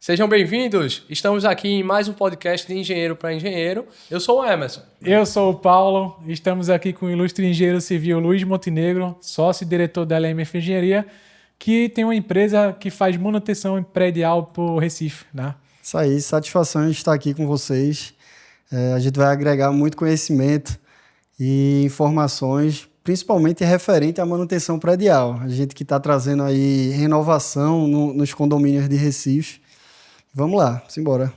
Sejam bem-vindos. Estamos aqui em mais um podcast de Engenheiro para Engenheiro. Eu sou o Emerson. Eu sou o Paulo. Estamos aqui com o ilustre engenheiro civil Luiz Montenegro, sócio e diretor da LMF Engenharia, que tem uma empresa que faz manutenção predial para o Recife, né? Isso aí, satisfação de estar aqui com vocês. A gente vai agregar muito conhecimento e informações, principalmente referente à manutenção predial. A gente que está trazendo aí renovação nos condomínios de Recife. Vamos lá, simbora.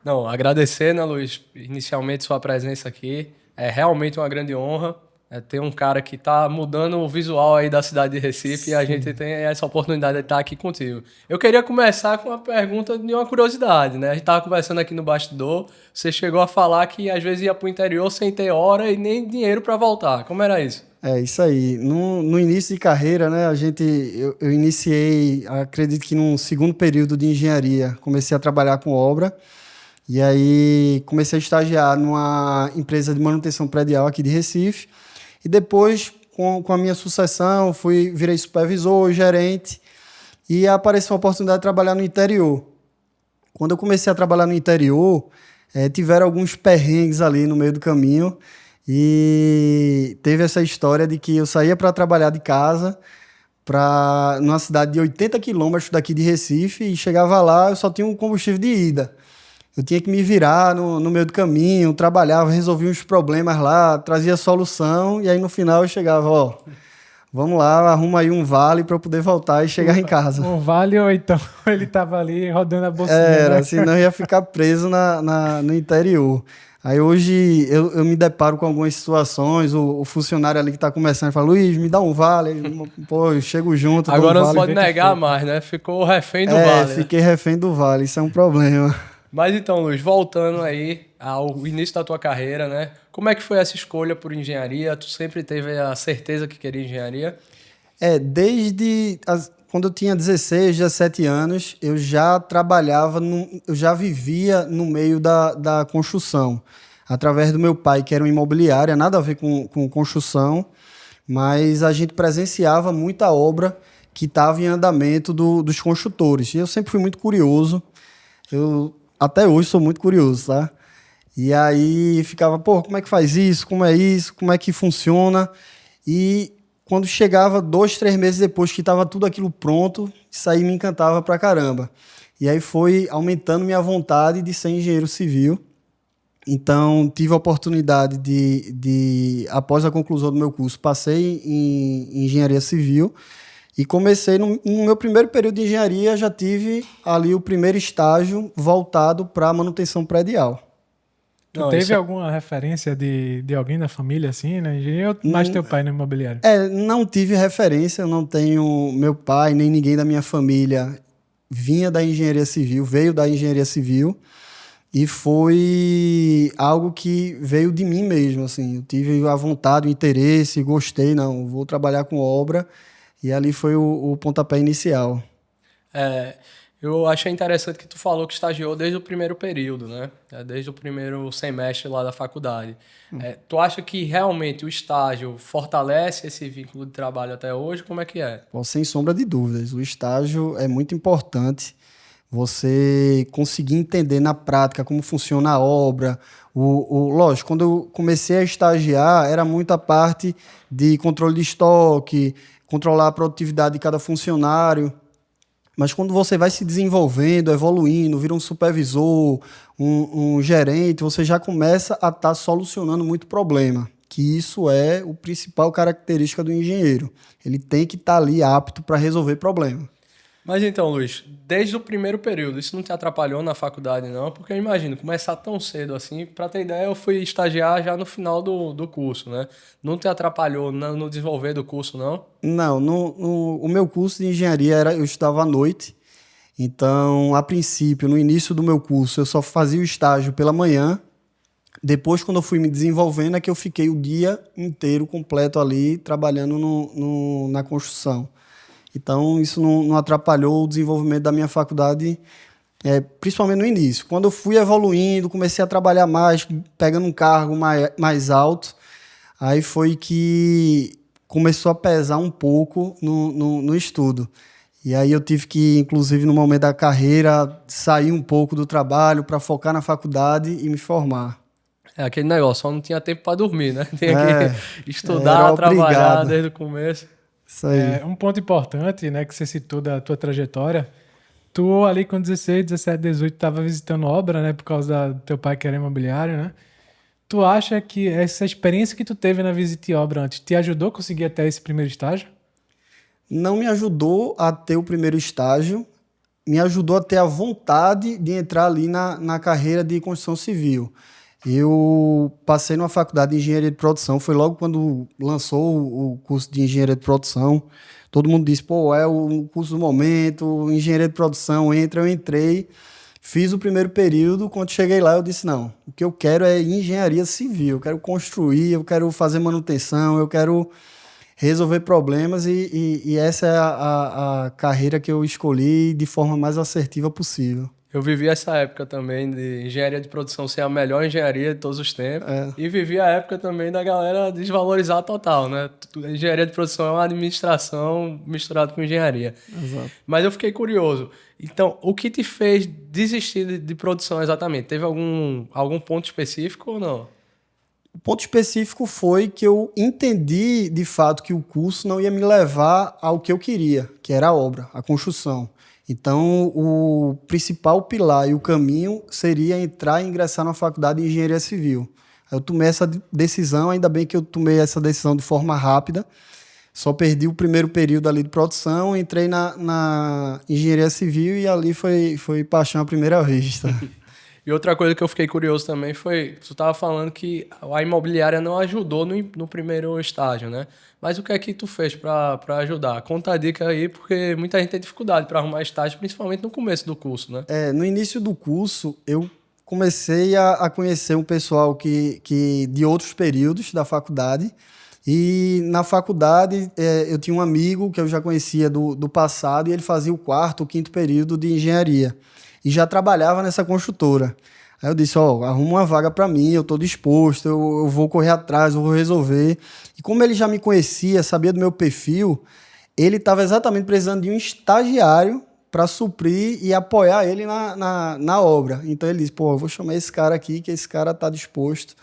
Não, agradecer, né, Luiz, inicialmente sua presença aqui. É realmente uma grande honra ter um cara que está mudando o visual aí da cidade de Recife. Sim. E a gente tem essa oportunidade de estar aqui contigo. Eu queria começar com uma pergunta de uma curiosidade, né? A gente estava conversando aqui no bastidor, você chegou a falar que às vezes ia para o interior sem ter hora e nem dinheiro para voltar. Como era isso? É isso aí. No início de carreira, né, eu iniciei, acredito que no segundo período de engenharia, comecei a trabalhar com obra e aí comecei a estagiar numa empresa de manutenção predial aqui de Recife e depois, com a minha sucessão, virei supervisor, gerente e apareceu a oportunidade de trabalhar no interior. Quando eu comecei a trabalhar no interior, tiveram alguns perrengues ali no meio do caminho. E teve essa história de que eu saía para trabalhar de casa numa cidade de 80 quilômetros daqui de Recife e chegava lá, eu só tinha um combustível de ida. Eu tinha que me virar no meio do caminho, trabalhava, resolvia uns problemas lá, trazia solução e aí no final eu chegava, vamos lá, arruma aí um vale para eu poder voltar e chegar em casa. Um vale ou então ele estava ali rodando a bolsinha. Era, senão eu ia ficar preso no interior. Aí hoje eu me deparo com algumas situações, o funcionário ali que está começando fala, Luiz, me dá um vale, pô, eu chego junto. Agora não vale, pode negar mais, né? Ficou refém do vale. Fiquei refém do vale, isso é um problema. Mas então, Luiz, voltando aí ao início da tua carreira, né? Como é que foi essa escolha por engenharia? Tu sempre teve a certeza que queria engenharia? Quando eu tinha 16, 17 anos, eu já trabalhava, eu já vivia no meio da construção. Através do meu pai, que era uma imobiliária, nada a ver com construção, mas a gente presenciava muita obra que estava em andamento dos construtores. E eu sempre fui muito curioso, até hoje sou muito curioso, tá? E aí ficava, como é que faz isso? Como é isso? Como é que funciona? E quando chegava 2, 3 meses depois que estava tudo aquilo pronto, isso aí me encantava pra caramba. E aí foi aumentando minha vontade de ser engenheiro civil. Então, tive a oportunidade após a conclusão do meu curso, passei em engenharia civil e comecei no meu primeiro período de engenharia, já tive ali o primeiro estágio voltado para manutenção predial. Tu teve alguma referência de alguém da família, assim, né? Engenheiro, mais teu pai no imobiliário? Não tive referência, eu não tenho meu pai, nem ninguém da minha família vinha da engenharia civil, veio da engenharia civil e foi algo que veio de mim mesmo, assim. Eu tive a vontade, o interesse, gostei, não, vou trabalhar com obra e ali foi o pontapé inicial. Eu achei interessante que tu falou que estagiou desde o primeiro período, né? Desde o primeiro semestre lá da faculdade. Tu acha que realmente o estágio fortalece esse vínculo de trabalho até hoje? Como é que é? Sem sombra de dúvidas. O estágio é muito importante. Você conseguir entender na prática como funciona a obra. Lógico, quando eu comecei a estagiar, era muita parte de controle de estoque, controlar a produtividade de cada funcionário. Mas quando você vai se desenvolvendo, evoluindo, vira um supervisor, um gerente, você já começa a estar solucionando muito problema, que isso é o principal característica do engenheiro. Ele tem que estar ali apto para resolver problema. Mas então, Luiz, desde o primeiro período, isso não te atrapalhou na faculdade, não? Porque eu imagino, começar tão cedo assim, para ter ideia, eu fui estagiar já no final do curso, né? Não te atrapalhou no desenvolver do curso, não? Não, o meu curso de engenharia eu estudava à noite, então, a princípio, no início do meu curso, eu só fazia o estágio pela manhã, depois, quando eu fui me desenvolvendo, é que eu fiquei o dia inteiro completo ali, trabalhando na construção. Então, isso não atrapalhou o desenvolvimento da minha faculdade, principalmente no início. Quando eu fui evoluindo, comecei a trabalhar mais, pegando um cargo mais alto, aí foi que começou a pesar um pouco no estudo. E aí eu tive que, inclusive, no momento da carreira, sair um pouco do trabalho para focar na faculdade e me formar. É aquele negócio, só não tinha tempo para dormir, né? Tinha É, que era estudar, trabalhar obrigado. desde o começo. Isso aí. Um ponto importante, né, que você citou da tua trajetória, tu ali com 16, 17, 18 estava visitando obra, né, por causa do teu pai que era imobiliário, né? Tu acha que essa experiência que tu teve na visita de obra antes te ajudou a conseguir até esse primeiro estágio? Não me ajudou a ter o primeiro estágio, me ajudou a ter a vontade de entrar ali na carreira de construção civil. Eu passei numa faculdade de engenharia de produção, foi logo quando lançou o curso de engenharia de produção. Todo mundo disse, pô, é o curso do momento, engenharia de produção, entra. Eu entrei, fiz o primeiro período, quando cheguei lá eu disse, não, o que eu quero é engenharia civil, eu quero construir, eu quero fazer manutenção, eu quero resolver problemas e essa é a carreira que eu escolhi de forma mais assertiva possível. Eu vivi essa época também de engenharia de produção ser a melhor engenharia de todos os tempos. E vivi a época também da galera desvalorizar total, né? Engenharia de produção é uma administração misturada com engenharia. Exato. Mas eu fiquei curioso. Então, o que te fez desistir de produção exatamente? Teve algum ponto específico ou não? O ponto específico foi que eu entendi de fato que o curso não ia me levar ao que eu queria, que era a obra, a construção. Então, o principal pilar e o caminho seria entrar e ingressar na faculdade de engenharia civil. Eu tomei essa decisão, ainda bem que eu tomei essa decisão de forma rápida. Só perdi o primeiro período ali de produção, entrei na engenharia civil e ali foi paixão à primeira vista. E outra coisa que eu fiquei curioso também foi, tu estava falando que a imobiliária não ajudou no primeiro estágio, né? Mas o que é que tu fez para ajudar? Conta a dica aí, porque muita gente tem dificuldade para arrumar estágio, principalmente no começo do curso, né? No início do curso, eu comecei a conhecer um pessoal que de outros períodos da faculdade. E na faculdade, eu tinha um amigo que eu já conhecia do passado e ele fazia o quarto, o quinto período de engenharia. E já trabalhava nessa construtora. Aí eu disse, arruma uma vaga para mim, eu estou disposto, eu vou correr atrás, eu vou resolver. E como ele já me conhecia, sabia do meu perfil, ele estava exatamente precisando de um estagiário para suprir e apoiar ele na obra. Então ele disse, eu vou chamar esse cara aqui, que esse cara está disposto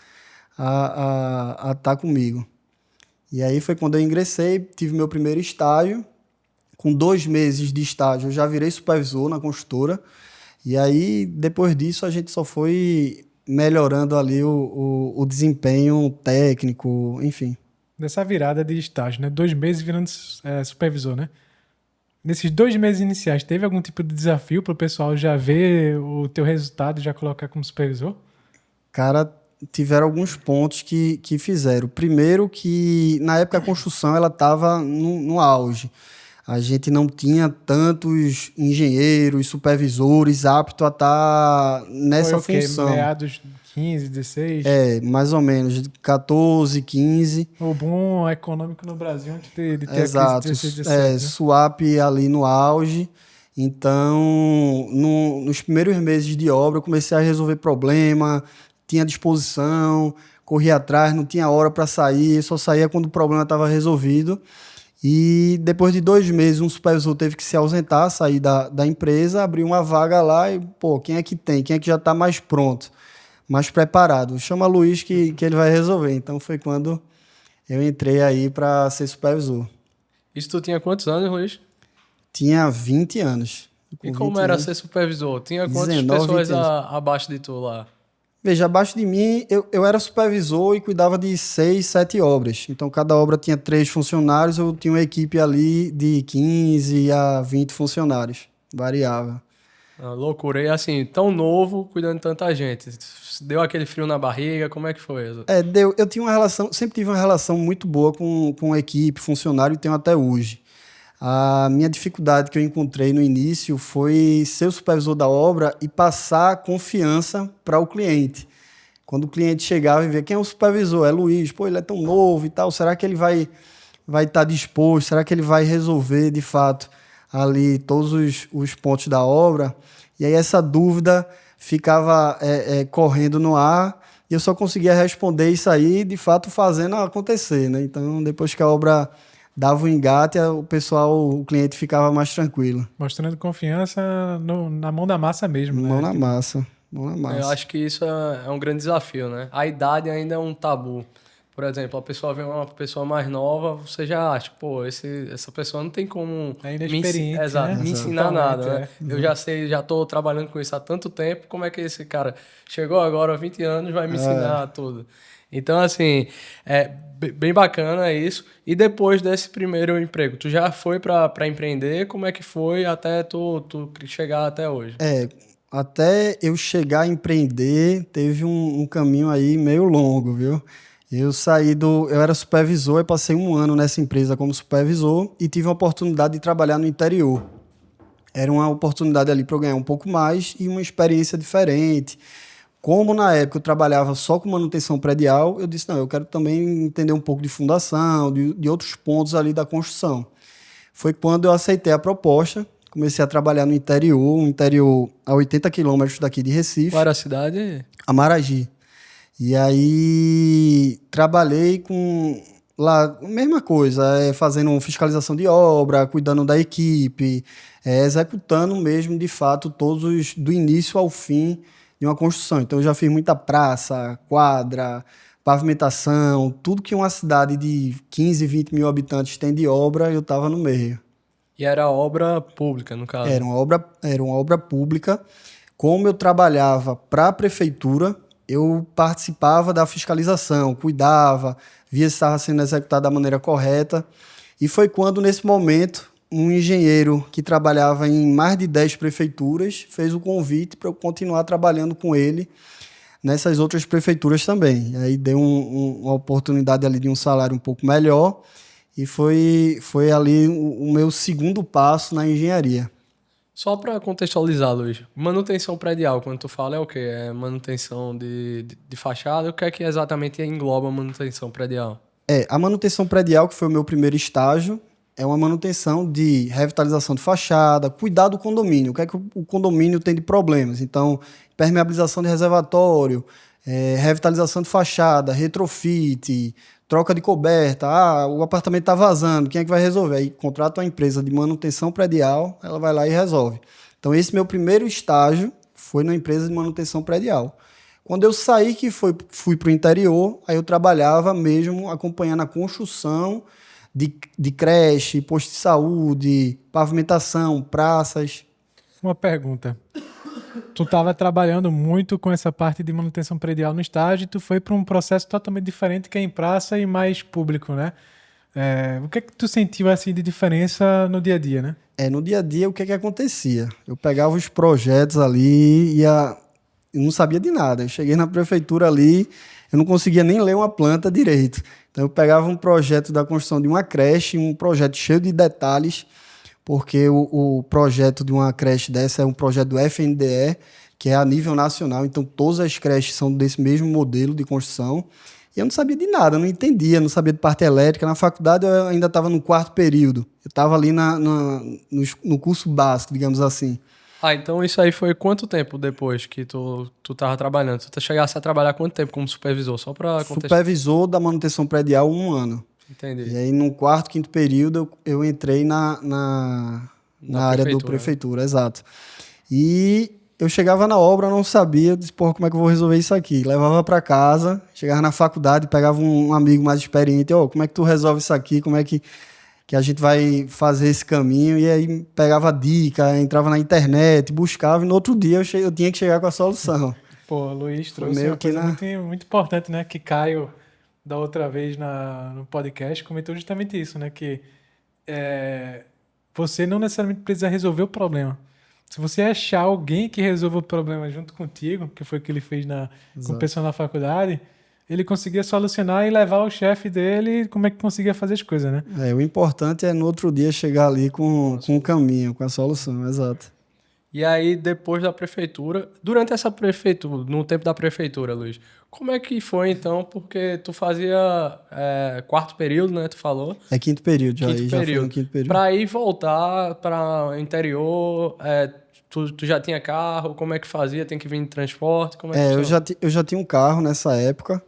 a estar comigo. E aí foi quando eu ingressei, tive meu primeiro estágio. Com 2 meses de estágio, eu já virei supervisor na construtora. E aí, depois disso, a gente só foi melhorando ali o desempenho técnico, enfim. Dessa virada de estágio, né? 2 meses virando supervisor, né? Nesses 2 meses iniciais, teve algum tipo de desafio para o pessoal já ver o teu resultado e já colocar como supervisor? Cara, tiveram alguns pontos que fizeram. Primeiro que, na época, a construção ela estava no auge. A gente não tinha tantos engenheiros, supervisores aptos a estar nessa função. Meados 15, 16? Mais ou menos, 14, 15. O boom econômico no Brasil antes de ter Exato, a crise de 17, né? swap ali no auge. Então, nos primeiros meses de obra, eu comecei a resolver problema, tinha disposição, corria atrás, não tinha hora para sair, só saía quando o problema estava resolvido. E depois de 2 meses, um supervisor teve que se ausentar, sair da empresa, abrir uma vaga lá e, quem é que tem? Quem é que já está mais pronto, mais preparado? Chama Luiz que ele vai resolver. Então foi quando eu entrei aí para ser supervisor. Isso tu tinha quantos anos, Luiz? Tinha 20 anos. E como era ser supervisor? Tinha quantas 19, pessoas 20 anos. abaixo de tu lá? Veja, abaixo de mim, eu era supervisor e cuidava de 6, 7 obras. Então, cada obra tinha 3 funcionários, eu tinha uma equipe ali de 15 a 20 funcionários. Variava. Loucura. E assim, tão novo, cuidando de tanta gente. Deu aquele frio na barriga? Como é que foi? Deu. Eu tinha uma relação, sempre tive uma relação muito boa com a equipe, funcionário, e tenho até hoje. A minha dificuldade que eu encontrei no início foi ser o supervisor da obra e passar confiança para o cliente. Quando o cliente chegava e via quem é o supervisor, é Luiz, ele é tão novo e tal, será que ele vai estar disposto, será que ele vai resolver de fato ali todos os pontos da obra? E aí essa dúvida ficava correndo no ar e eu só conseguia responder isso aí de fato fazendo acontecer, né? Então depois que a obra dava o engate, o cliente ficava mais tranquilo. Mostrando confiança na mão da massa mesmo, Mão né? na massa. Mão na Eu massa. acho que isso é um grande desafio, né? A idade ainda é um tabu. Por exemplo, a pessoa vê uma pessoa mais nova, você já acha, pô, essa pessoa não tem como É inexperiente, exato, né? me ensinar Totalmente, nada, né? Eu já sei, já tô trabalhando com isso há tanto tempo, como é que esse cara chegou agora, 20 anos, vai me ensinar tudo? Então, assim, é bem bacana isso. E depois desse primeiro emprego, tu já foi para empreender? Como é que foi até tu chegar até hoje? Até eu chegar a empreender, teve um caminho aí meio longo, viu? Eu era supervisor e passei um ano nessa empresa como supervisor e tive a oportunidade de trabalhar no interior. Era uma oportunidade ali para eu ganhar um pouco mais e uma experiência diferente. Como na época eu trabalhava só com manutenção predial, eu disse, não, eu quero também entender um pouco de fundação, de outros pontos ali da construção. Foi quando eu aceitei a proposta, comecei a trabalhar no interior, um interior a 80 quilômetros daqui de Qual Recife, era a cidade? Amaragi. E aí trabalhei com lá, mesma coisa, fazendo fiscalização de obra, cuidando da equipe, executando mesmo, de fato, do início ao fim de uma construção. Então, eu já fiz muita praça, quadra, pavimentação, tudo que uma cidade de 15, 20 mil habitantes tem de obra, eu estava no meio. E era obra pública, no caso. Era uma obra pública. Como eu trabalhava para a prefeitura, eu participava da fiscalização, cuidava, via se estava sendo executado da maneira correta. E foi quando, nesse momento, um engenheiro que trabalhava em mais de 10 prefeituras fez o convite para eu continuar trabalhando com ele nessas outras prefeituras também. E aí deu uma oportunidade ali de um salário um pouco melhor e foi ali o meu segundo passo na engenharia. Só para contextualizar, Luiz, manutenção predial, quando tu fala é o quê? É manutenção de fachada? O que é que exatamente engloba manutenção predial? A manutenção predial, que foi o meu primeiro estágio, é uma manutenção de revitalização de fachada, cuidar do condomínio. O que é que o condomínio tem de problemas? Então, permeabilização de reservatório, revitalização de fachada, retrofit, troca de coberta. Ah, o apartamento está vazando, quem é que vai resolver? Aí contrata uma empresa de manutenção predial, ela vai lá e resolve. Então, esse meu primeiro estágio foi na empresa de manutenção predial. Quando eu saí, fui para o interior, aí eu trabalhava mesmo acompanhando a construção de creche, posto de saúde, pavimentação, praças. Uma pergunta. Tu estava trabalhando muito com essa parte de manutenção predial no estágio e tu foi para um processo totalmente diferente que é em praça e mais público, né? O que é que tu sentiu assim de diferença no dia a dia, né? No dia a dia, o que é que acontecia? Eu pegava os projetos ali eu não sabia de nada. Eu cheguei na prefeitura ali, eu não conseguia nem ler uma planta direito. Então, eu pegava um projeto da construção de uma creche, um projeto cheio de detalhes, porque o projeto de uma creche dessa é um projeto do FNDE, que é a nível nacional. Então, todas as creches são desse mesmo modelo de construção. E eu não sabia de nada, não entendia, não sabia de parte elétrica. Na faculdade, eu ainda estava no quarto período. Eu estava ali no curso básico, digamos assim. Ah, então isso aí foi quanto tempo depois que tu tava trabalhando? Tu chegasse a trabalhar quanto tempo como supervisor? Só para Supervisor da manutenção predial 1 ano. Entendi. E aí, no quarto, quinto período, eu entrei na área do prefeitura, exato. E eu chegava na obra, eu não sabia, disse, porra, como é que eu vou resolver isso aqui? Levava para casa, chegava na faculdade, pegava um amigo mais experiente, como é que tu resolve isso aqui? Como é que a gente vai fazer esse caminho? E aí pegava dica, entrava na internet, buscava, e no outro dia eu tinha que chegar com a solução. Pô, Luiz trouxe uma coisa muito importante, né? Que Caio, da outra vez no podcast, comentou justamente isso, né? Que você não necessariamente precisa resolver o problema. Se você achar alguém que resolva o problema junto contigo, que foi o que ele fez com o pessoal na faculdade, ele conseguia solucionar e levar o chefe dele como é que conseguia fazer as coisas, né? O importante é no outro dia chegar ali com o caminho, com a solução, exato. E aí, depois da prefeitura, durante essa prefeitura, no tempo da prefeitura, Luiz, como é que foi então? Porque tu fazia quarto período, né? Tu falou. Quinto período, já fui no quinto período. Para ir voltar para o interior, tu já tinha carro? Como é que fazia? Tem que vir de transporte? Como é que eu já tinha um carro nessa época.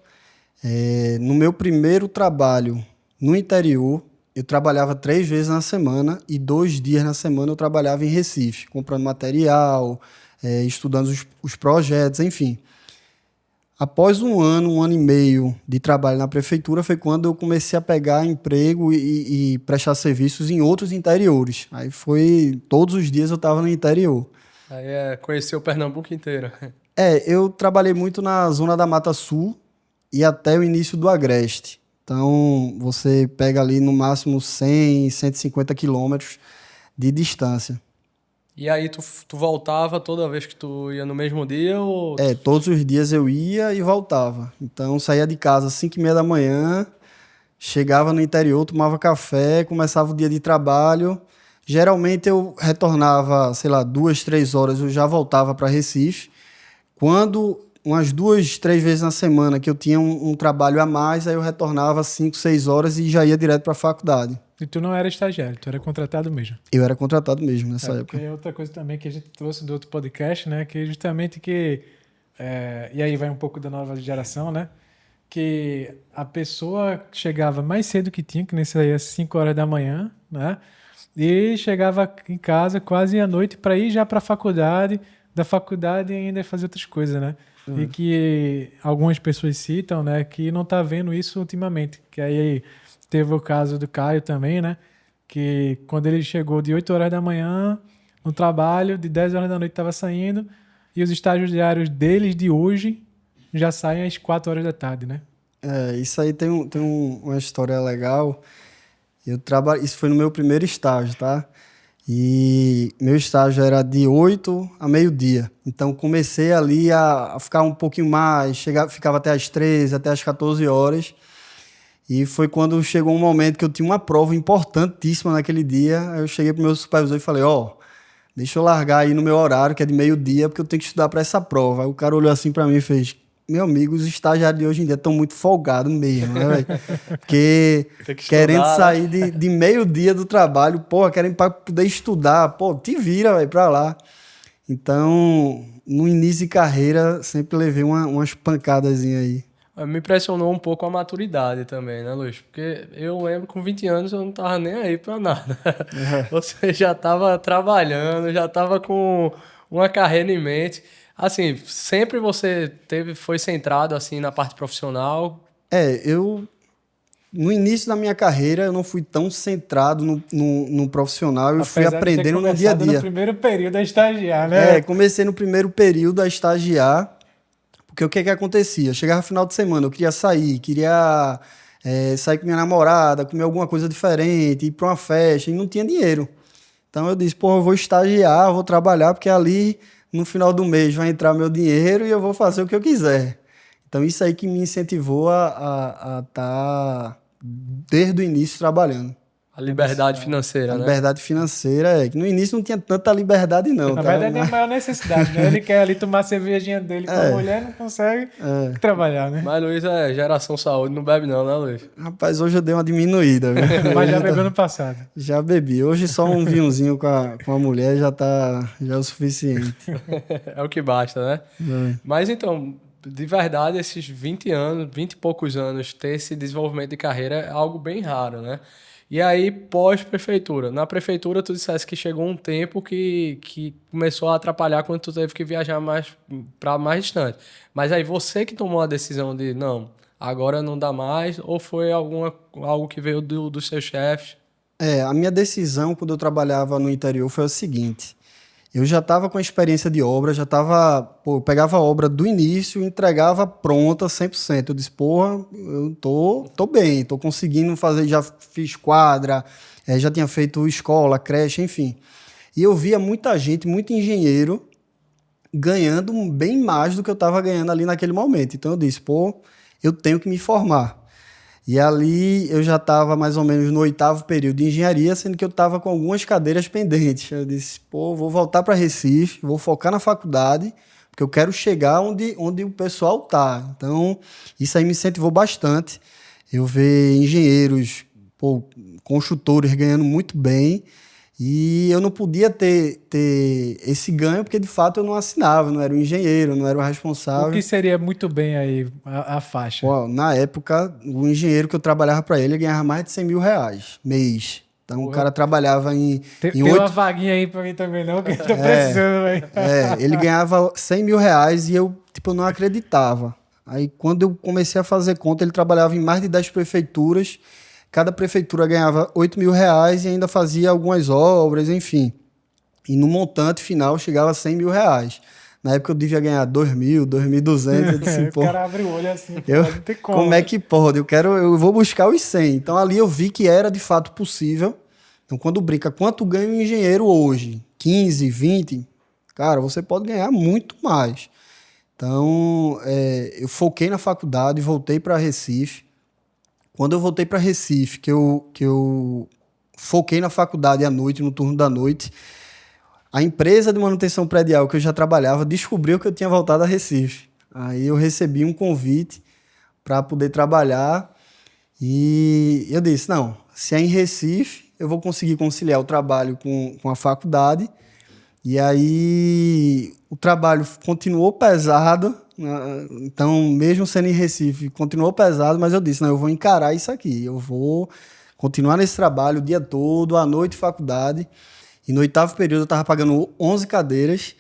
No meu primeiro trabalho no interior, eu trabalhava 3 vezes na semana e 2 dias na semana eu trabalhava em Recife, comprando material, estudando os projetos, enfim. Após um ano e meio de trabalho na prefeitura, foi quando eu comecei a pegar emprego e prestar serviços em outros interiores. Aí foi, todos os dias eu estava no interior. Aí conheceu o Pernambuco inteiro. Eu trabalhei muito na zona da Mata Sul e até o início do Agreste. Então, você pega ali no máximo 100, 150 quilômetros de distância. E aí tu voltava toda vez que tu ia no mesmo dia ou... Todos os dias eu ia e voltava. Então, saía de casa às 5h30 da manhã, chegava no interior, tomava café, começava o dia de trabalho. Geralmente eu retornava, sei lá, 2, 3 horas, eu já voltava para Recife. Quando, umas 2, 3 vezes na semana que eu tinha um trabalho a mais, aí eu retornava 5, 6 horas e já ia direto para a faculdade. E tu não era estagiário, tu era contratado mesmo. Eu era contratado mesmo nessa época. Porque outra coisa também que a gente trouxe do outro podcast, né? Que justamente que... e aí vai um pouco da nova geração, né? Que a pessoa chegava mais cedo que tinha, que nem saía às 5 horas da manhã, né? E chegava em casa quase à noite para ir já para a faculdade, da faculdade ainda fazer outras coisas, né? E que algumas pessoas citam, né? Que não tá vendo isso ultimamente. Que aí teve o caso do Caio também, né? Que quando ele chegou de 8 horas da manhã no trabalho, de 10 horas da noite estava saindo, e os estágios diários deles de hoje já saem às 4 horas da tarde, né? Isso aí tem uma história legal. Isso foi no meu primeiro estágio, tá? E meu estágio era de 8 a meio-dia. Então comecei ali a ficar um pouquinho mais, ficava até às 13, até às 14 horas. E foi quando chegou um momento que eu tinha uma prova importantíssima naquele dia. Aí eu cheguei pro meu supervisor e falei, deixa eu largar aí no meu horário, que é de meio-dia, porque eu tenho que estudar para essa prova. Aí o cara olhou assim para mim e fez, meu amigo, os estagiários de hoje em dia estão muito folgados mesmo, né, velho? Porque querendo sair de meio-dia do trabalho, querem para poder estudar, te vira, velho, para lá. Então, no início de carreira, sempre levei umas pancadazinhas aí. Me impressionou um pouco a maturidade também, né, Luiz? Porque eu lembro que com 20 anos eu não tava nem aí pra nada. Você já tava trabalhando, já tava com uma carreira em mente. Assim, sempre você foi centrado assim na parte profissional? No início da minha carreira, eu não fui tão centrado no profissional, eu fui aprendendo no dia a dia. No primeiro período a estagiar, né? Comecei no primeiro período a estagiar, porque o que acontecia? Chegava no final de semana, eu queria sair sair com minha namorada, comer alguma coisa diferente, ir para uma festa, e não tinha dinheiro. Então eu disse, eu vou estagiar, vou trabalhar, porque ali no final do mês vai entrar meu dinheiro e eu vou fazer o que eu quiser. Então isso aí que me incentivou a estar desde o início trabalhando. A liberdade financeira, né? A liberdade financeira que no início não tinha tanta liberdade não. Na verdade é a maior necessidade, né? Ele quer ali tomar a cervejinha dele com a mulher, não consegue trabalhar, né? Mas Luiz é geração saúde, não bebe não, né, Luiz? Rapaz, hoje eu dei uma diminuída. Mas já bebeu no passado. Já bebi. Hoje só um vinhozinho com a mulher já é o suficiente. É o que basta, né? Mas então, de verdade, esses 20 anos, 20 e poucos anos, ter esse desenvolvimento de carreira é algo bem raro, né? E aí, pós-prefeitura. Na prefeitura, tu dissesse que chegou um tempo que começou a atrapalhar quando tu teve que viajar para mais distante. Mas aí, você que tomou a decisão de, não, agora não dá mais, ou foi algo que veio dos seus chefes? A minha decisão quando eu trabalhava no interior foi o seguinte. Eu já estava com a experiência de obra, eu pegava a obra do início e entregava pronta 100%. Eu disse, eu tô bem, tô conseguindo fazer, já fiz quadra, já tinha feito escola, creche, enfim. E eu via muita gente, muito engenheiro, ganhando bem mais do que eu estava ganhando ali naquele momento. Então eu disse, eu tenho que me formar. E ali eu já estava mais ou menos no 8º período de engenharia, sendo que eu estava com algumas cadeiras pendentes. Eu disse, vou voltar para Recife, vou focar na faculdade, porque eu quero chegar onde o pessoal está. Então, isso aí me incentivou bastante. Eu ver engenheiros, construtores ganhando muito bem, E eu não podia ter esse ganho, porque de fato eu não assinava, não era o engenheiro, não era o O responsável. que seria muito bem aí a faixa? Pô, na época, o engenheiro que eu trabalhava para ele ganhava mais de 100 mil reais mês. Então o Porra, cara trabalhava em tem uma 8. vaguinha aí pra mim também não, que eu tô precisando, velho. Ele ganhava 100 mil reais e eu, tipo, não acreditava. Aí, quando eu comecei a fazer conta, ele trabalhava em mais de 10 prefeituras. Cada prefeitura ganhava 8 mil reais e ainda fazia algumas obras, enfim. E no montante final chegava a 100 mil reais. Na época eu devia ganhar 2 mil, 2.200. Eu disse, O pô, cara abre o olho assim, pô, eu, não tem como. como é que pode? Eu vou buscar os 100. Então ali eu vi que era de fato possível. Então quando brinca, quanto ganha um engenheiro hoje? 15, 20? Cara, você pode ganhar muito mais. Então, eu foquei na faculdade, voltei para Recife. Quando eu voltei para Recife, que eu foquei na faculdade à noite, no turno da noite, a empresa de manutenção predial que eu já trabalhava descobriu que eu tinha voltado a Recife. Aí eu recebi um convite para poder trabalhar e eu disse, não, se é em Recife, eu vou conseguir conciliar o trabalho com a faculdade. E aí o trabalho continuou pesado, né? Então mesmo sendo em Recife, continuou pesado, mas eu disse, não, eu vou encarar isso aqui, eu vou continuar nesse trabalho o dia todo, à noite faculdade. E no 8º período eu estava pagando 11 cadeiras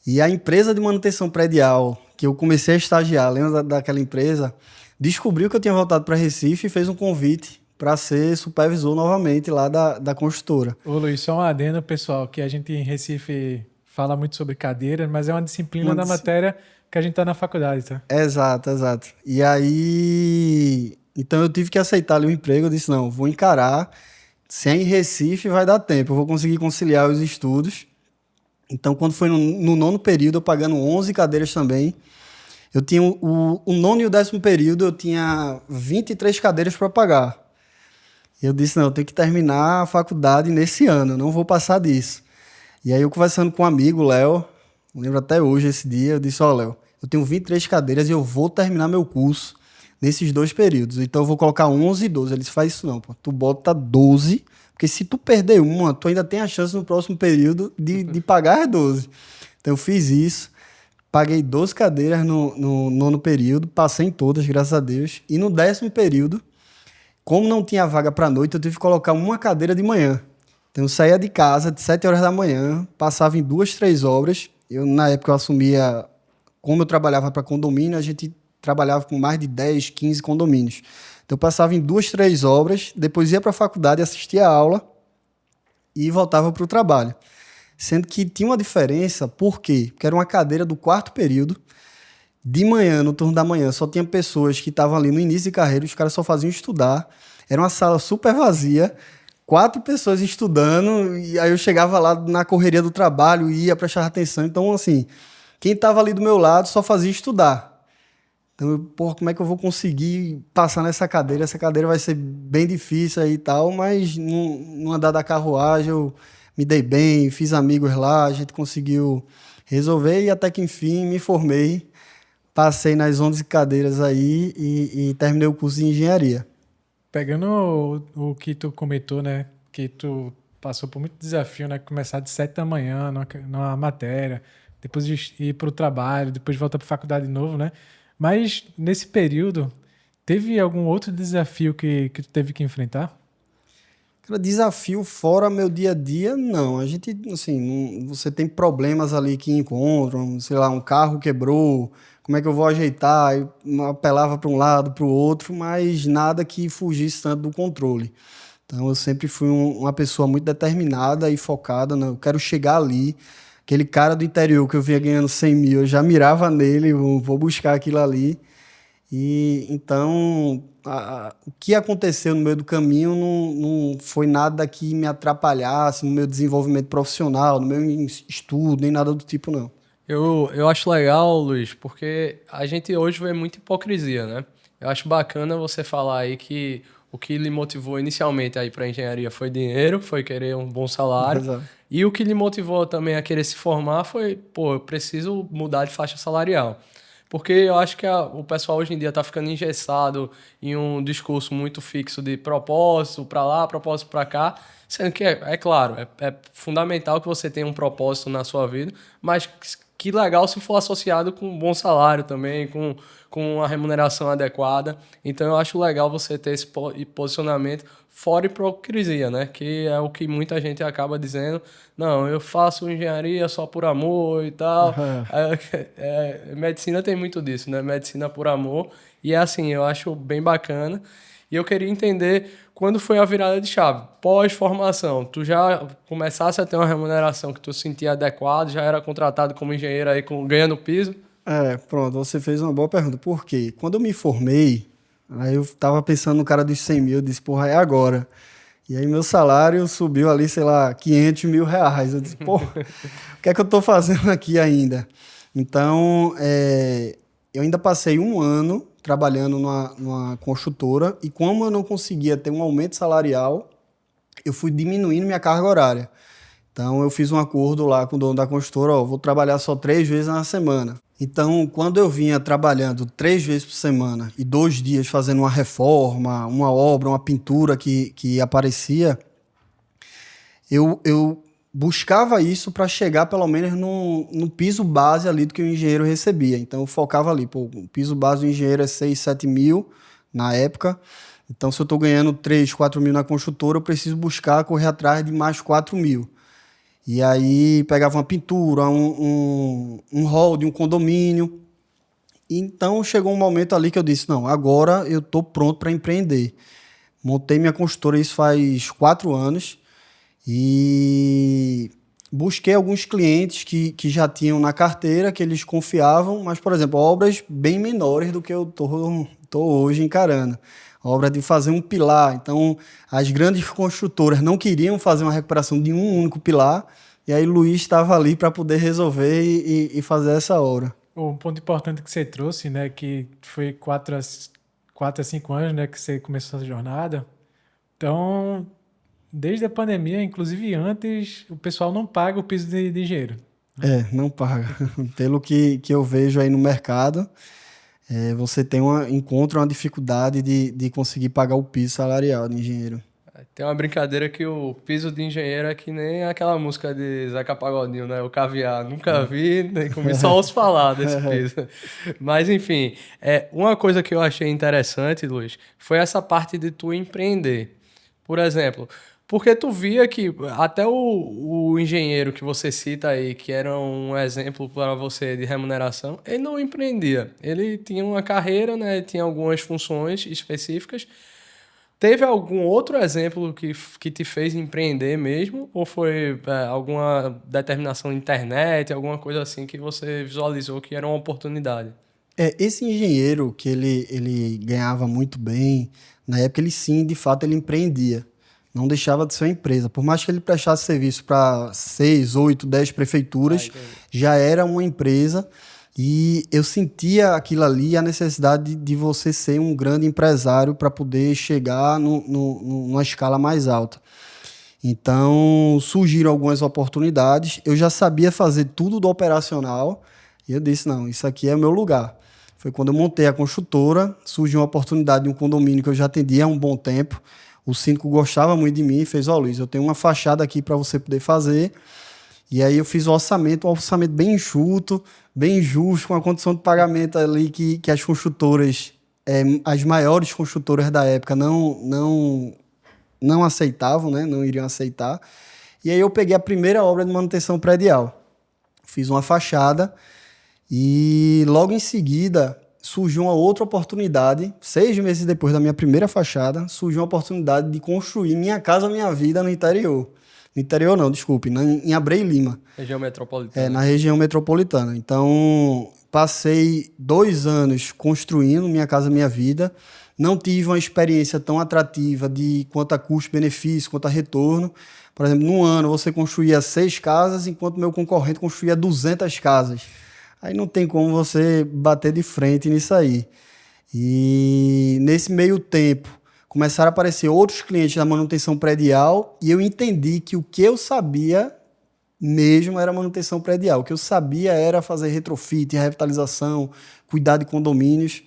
e a empresa de manutenção predial, que eu comecei a estagiar, lembra daquela empresa, descobriu que eu tinha voltado para Recife e fez um convite para ser supervisor novamente lá da construtora. Ô Luiz, só um adendo, pessoal, que a gente em Recife fala muito sobre cadeira, mas é uma disciplina da matéria que a gente tá na faculdade, tá? Exato, exato. E aí, então eu tive que aceitar ali o emprego, eu disse, não, vou encarar, se é em Recife vai dar tempo, eu vou conseguir conciliar os estudos. Então quando foi no 9º período, eu pagando 11 cadeiras também, eu tinha o 9º e o 10º período, eu tinha 23 cadeiras para pagar. E eu disse, não, eu tenho que terminar a faculdade nesse ano, eu não vou passar disso. E aí eu conversando com um amigo, Léo, lembro até hoje esse dia, eu disse, ó, Léo, eu tenho 23 cadeiras e eu vou terminar meu curso nesses 2 períodos. Então eu vou colocar 11 e 12. Ele disse, faz isso não, pô. Tu bota 12, porque se tu perder uma, tu ainda tem a chance no próximo período de pagar as 12. Então eu fiz isso, paguei 12 cadeiras no 9º período, passei em todas, graças a Deus. E no 10º período, como não tinha vaga para noite, eu tive que colocar uma cadeira de manhã. Então eu saía de casa de 7 horas da manhã, passava em 2, 3 obras. Na época eu assumia, como eu trabalhava para condomínio, a gente trabalhava com mais de 10, 15 condomínios. Então eu passava em 2, 3 obras, depois ia para a faculdade, assistia a aula e voltava para o trabalho. Sendo que tinha uma diferença, por quê? Porque era uma cadeira do 4º período. De manhã, no turno da manhã, só tinha pessoas que estavam ali no início de carreira, os caras só faziam estudar. Era uma sala super vazia, 4 pessoas estudando, e aí eu chegava lá na correria do trabalho, ia prestar atenção. Então, assim, quem estava ali do meu lado só fazia estudar. Então, porra, como é que eu vou conseguir passar nessa cadeira? Essa cadeira vai ser bem difícil aí e tal, mas no andar da carruagem eu me dei bem, fiz amigos lá, a gente conseguiu resolver e até que enfim me formei. Passei nas 11 cadeiras aí e terminei o curso de engenharia. Pegando o que tu comentou, né? Que tu passou por muito desafio, né? Começar de 7 da manhã numa matéria, depois de ir para o trabalho, depois voltar para a faculdade de novo, né? Mas nesse período, teve algum outro desafio que tu teve que enfrentar? Cara, desafio fora meu dia a dia, não. A gente, assim, você tem problemas ali que encontram, sei lá, um carro quebrou, como é que eu vou ajeitar? Eu apelava para um lado, para o outro, mas nada que fugisse tanto do controle. Então eu sempre fui uma pessoa muito determinada e focada, né? Eu quero chegar ali. Aquele cara do interior que eu via ganhando 100 mil, eu já mirava nele, vou buscar aquilo ali. E então, o que aconteceu no meio do caminho não foi nada que me atrapalhasse no meu desenvolvimento profissional, no meu estudo, nem nada do tipo, não. Eu acho legal, Luiz, porque a gente hoje vê muita hipocrisia, né? Eu acho bacana você falar aí que o que lhe motivou inicialmente aí para engenharia foi dinheiro, foi querer um bom salário. Exato. E o que lhe motivou também a querer se formar foi, pô, eu preciso mudar de faixa salarial. Porque eu acho que o pessoal hoje em dia está ficando engessado em um discurso muito fixo de propósito para lá, propósito para cá, sendo que, é claro, é fundamental que você tenha um propósito na sua vida, mas que legal se for associado com um bom salário também, com uma remuneração adequada. Então eu acho legal você ter esse posicionamento fora hipocrisia, né? Que é o que muita gente acaba dizendo, não, eu faço engenharia só por amor e tal. Medicina tem muito disso, né? Medicina por amor. E é assim, eu acho bem bacana. E eu queria entender quando foi a virada de chave. Pós-formação, tu já começasse a ter uma remuneração que tu sentia adequada, já era contratado como engenheiro aí ganhando piso? Pronto, você fez uma boa pergunta. Por quê? Quando eu me formei, aí eu tava pensando no cara dos 100 mil, eu disse, porra, é agora. E aí meu salário subiu ali, sei lá, 500 mil reais. Eu disse, pô, o que é que eu tô fazendo aqui ainda? Então, eu ainda passei um ano trabalhando numa construtora e como eu não conseguia ter um aumento salarial, eu fui diminuindo minha carga horária. Então, eu fiz um acordo lá com o dono da construtora, ó, vou trabalhar só 3 vezes na semana. Então, quando eu vinha trabalhando 3 vezes por semana e 2 dias fazendo uma reforma, uma obra, uma pintura que aparecia, eu buscava isso para chegar pelo menos no piso base ali do que o engenheiro recebia. Então, eu focava ali, pô, o piso base do engenheiro é 6, 7 mil na época. Então, se eu estou ganhando 3, 4 mil na construtora, eu preciso buscar correr atrás de mais 4 mil. E aí pegava uma pintura, um hall de um condomínio. Então chegou um momento ali que eu disse, não, agora eu estou pronto para empreender. Montei minha consultora, isso faz 4 anos. E busquei alguns clientes que já tinham na carteira, que eles confiavam, mas, por exemplo, obras bem menores do que eu tô hoje encarando. Obra de fazer um pilar. Então, as grandes construtoras não queriam fazer uma recuperação de um único pilar, e aí Luiz estava ali para poder resolver e fazer essa obra. Um ponto importante que você trouxe, né, que foi 4 a 5 anos, né, que você começou essa jornada. Então, desde a pandemia, inclusive antes, o pessoal não paga o piso de engenheiro. Não paga. Pelo que eu vejo aí no mercado, você encontra uma dificuldade de conseguir pagar o piso salarial de engenheiro. Tem uma brincadeira que o piso de engenheiro é que nem aquela música de Zeca Pagodinho, né? O caviar. Nunca vi, nem comi, só ouço falar desse piso. Mas, enfim, uma coisa que eu achei interessante, Luiz, foi essa parte de tu empreender. Por exemplo, porque tu via que até o engenheiro que você cita aí, que era um exemplo para você de remuneração, ele não empreendia. Ele tinha uma carreira, né? Tinha algumas funções específicas. Teve algum outro exemplo que te fez empreender mesmo? Ou foi alguma determinação na internet, alguma coisa assim que você visualizou que era uma oportunidade? Esse engenheiro que ele ganhava muito bem, na época ele sim, de fato, ele empreendia. Não deixava de ser uma empresa. Por mais que ele prestasse serviço para 6, 8, 10 prefeituras, já era uma empresa. E eu sentia aquilo ali, a necessidade de você ser um grande empresário para poder chegar numa escala mais alta. Então, surgiram algumas oportunidades. Eu já sabia fazer tudo do operacional. E eu disse, não, isso aqui é o meu lugar. Foi quando eu montei a construtora, surgiu uma oportunidade de um condomínio que eu já atendia há um bom tempo. O síndico gostava muito de mim e fez, Luiz, eu tenho uma fachada aqui para você poder fazer. E aí eu fiz um orçamento bem enxuto, bem justo, com a condição de pagamento ali que as construtoras, as maiores construtoras da época não aceitavam, né? Não iriam aceitar. E aí eu peguei a primeira obra de manutenção predial. Fiz uma fachada e logo em seguida surgiu uma outra oportunidade. 6 meses depois da minha primeira fachada, surgiu uma oportunidade de construir Minha Casa Minha Vida no interior. No interior não, desculpe, em Abreu e Lima. Região metropolitana. Na região metropolitana. Então, passei 2 anos construindo Minha Casa Minha Vida. Não tive uma experiência tão atrativa quanto a custo-benefício, quanto a retorno. Por exemplo, num ano você construía 6 casas, enquanto meu concorrente construía 200 casas. Aí não tem como você bater de frente nisso aí. E nesse meio tempo, começaram a aparecer outros clientes da manutenção predial e eu entendi que o que eu sabia mesmo era manutenção predial. O que eu sabia era fazer retrofit, revitalização, cuidar de condomínios.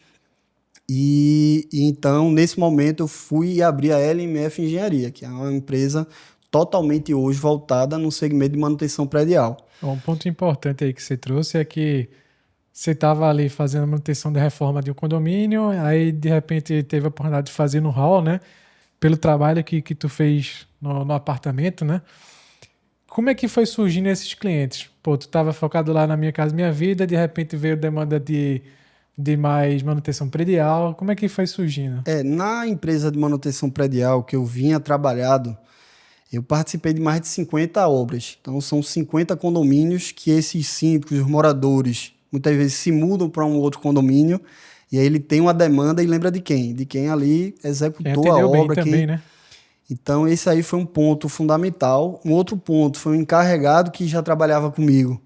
E então, nesse momento, eu fui e abri a LMF Engenharia, que é uma empresa totalmente hoje voltada no segmento de manutenção predial. Um ponto importante aí que você trouxe é que você estava ali fazendo a manutenção da reforma de um condomínio, aí de repente teve a oportunidade de fazer no hall, né? Pelo trabalho que tu fez no apartamento, né? Como é que foi surgindo esses clientes? Pô, tu estava focado lá na Minha Casa Minha Vida, de repente veio demanda de mais manutenção predial. Como é que foi surgindo? Na empresa de manutenção predial que eu vinha trabalhado, eu participei de mais de 50 obras. Então, são 50 condomínios que esses síndicos, os moradores, muitas vezes se mudam para um outro condomínio e aí ele tem uma demanda e lembra de quem? De quem ali executou a obra. Também, né? Então, esse aí foi um ponto fundamental. Um outro ponto foi um encarregado que já trabalhava comigo,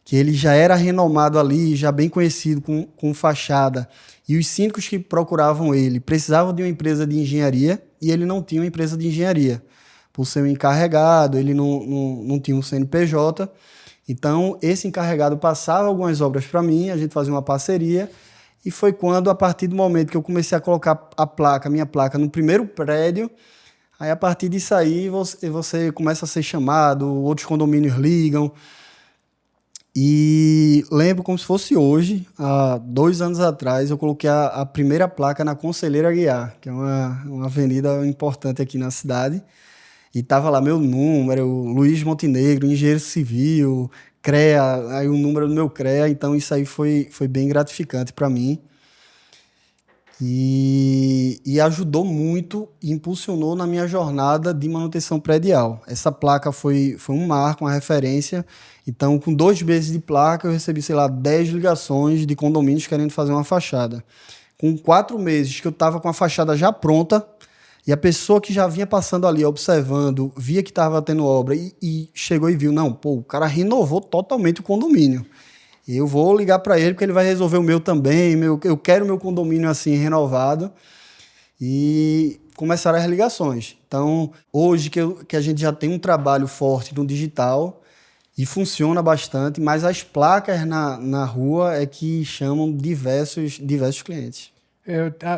que ele já era renomado ali, já bem conhecido com fachada. E os síndicos que procuravam ele precisavam de uma empresa de engenharia e ele não tinha uma empresa de engenharia. Por ser um encarregado, ele não tinha um CNPJ. Então, esse encarregado passava algumas obras para mim, a gente fazia uma parceria. E foi quando, a partir do momento que eu comecei a colocar a minha placa no primeiro prédio, aí a partir disso aí você começa a ser chamado, outros condomínios ligam. E lembro como se fosse hoje, há 2 anos atrás, eu coloquei a primeira placa na Conselheiro Aguiar, que é uma avenida importante aqui na cidade. E tava lá meu número, Luiz Montenegro, engenheiro civil, CREA, aí o número do meu CREA. Então isso aí foi bem gratificante para mim. E ajudou muito e impulsionou na minha jornada de manutenção predial. Essa placa foi um marco, uma referência. Então, com 2 meses de placa, eu recebi, 10 ligações de condomínios querendo fazer uma fachada. Com 4 meses que eu estava com a fachada já pronta, e a pessoa que já vinha passando ali, observando, via que estava tendo obra e chegou e viu, não, pô, o cara renovou totalmente o condomínio. Eu vou ligar para ele porque ele vai resolver o meu também, eu quero meu condomínio assim renovado. E começaram as ligações. Então, hoje que a gente já tem um trabalho forte no digital e funciona bastante, mas as placas na rua é que chamam diversos clientes.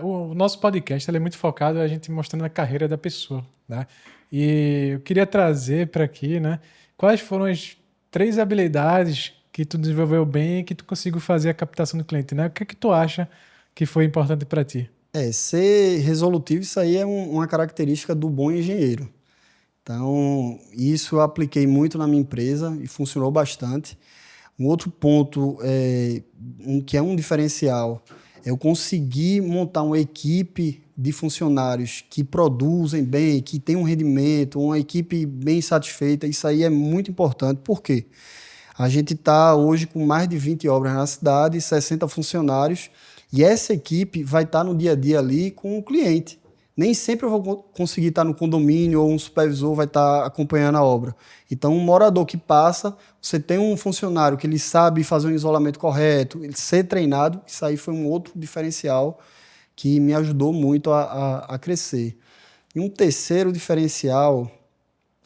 O nosso podcast ele é muito focado a gente mostrando a carreira da pessoa, né? E eu queria trazer para aqui, né? Quais foram as 3 habilidades que tu desenvolveu bem e que tu conseguiu fazer a captação do cliente, né? O que é que tu acha que foi importante para ti? Ser resolutivo, isso aí é uma característica do bom engenheiro. Então, isso eu apliquei muito na minha empresa e funcionou bastante. Um outro ponto que é um diferencial, eu consegui montar uma equipe de funcionários que produzem bem, que tem um rendimento, uma equipe bem satisfeita. Isso aí é muito importante. Por quê? A gente está hoje com mais de 20 obras na cidade, 60 funcionários, e essa equipe vai estar no dia a dia ali com o cliente. Nem sempre eu vou conseguir estar no condomínio ou um supervisor vai estar acompanhando a obra. Então, um morador que passa, você tem um funcionário que ele sabe fazer um isolamento correto, ele ser treinado, isso aí foi um outro diferencial que me ajudou muito a crescer. E um terceiro diferencial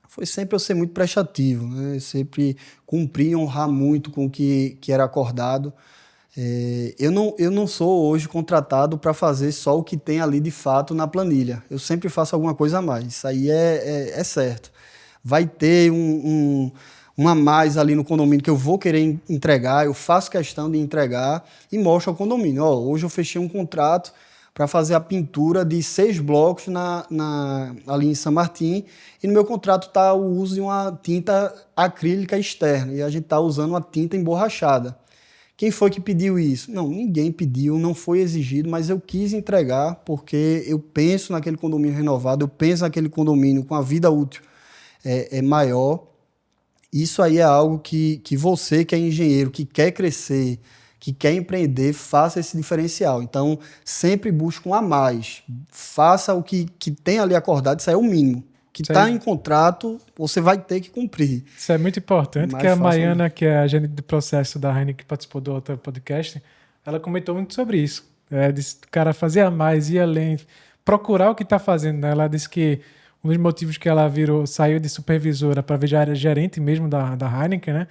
foi sempre eu ser muito prestativo, né? Sempre cumprir e honrar muito com o que era acordado. Eu não sou hoje contratado para fazer só o que tem ali de fato na planilha. Eu sempre faço alguma coisa a mais. Isso aí é certo. Vai ter um a mais ali no condomínio que eu vou querer entregar, eu faço questão de entregar e mostro ao condomínio. Hoje eu fechei um contrato para fazer a pintura de 6 blocos ali em São Martim e no meu contrato está o uso de uma tinta acrílica externa e a gente está usando uma tinta emborrachada. Quem foi que pediu isso? Não, ninguém pediu, não foi exigido, mas eu quis entregar porque eu penso naquele condomínio renovado, eu penso naquele condomínio com a vida útil maior. Isso aí é algo que você que é engenheiro, que quer crescer, que quer empreender, faça esse diferencial. Então, sempre busque um a mais. Faça o que tem ali acordado, isso aí é o mínimo. Que está em contrato, você vai ter que cumprir. Isso é muito importante, que a Maiana, que é a gerente de processo da Heineken, que participou do outro podcast, ela comentou muito sobre isso. Disse que o cara fazia mais, ir além, procurar o que está fazendo. Ela disse que um dos motivos que ela saiu de supervisora para virar gerente mesmo da Heineken, né?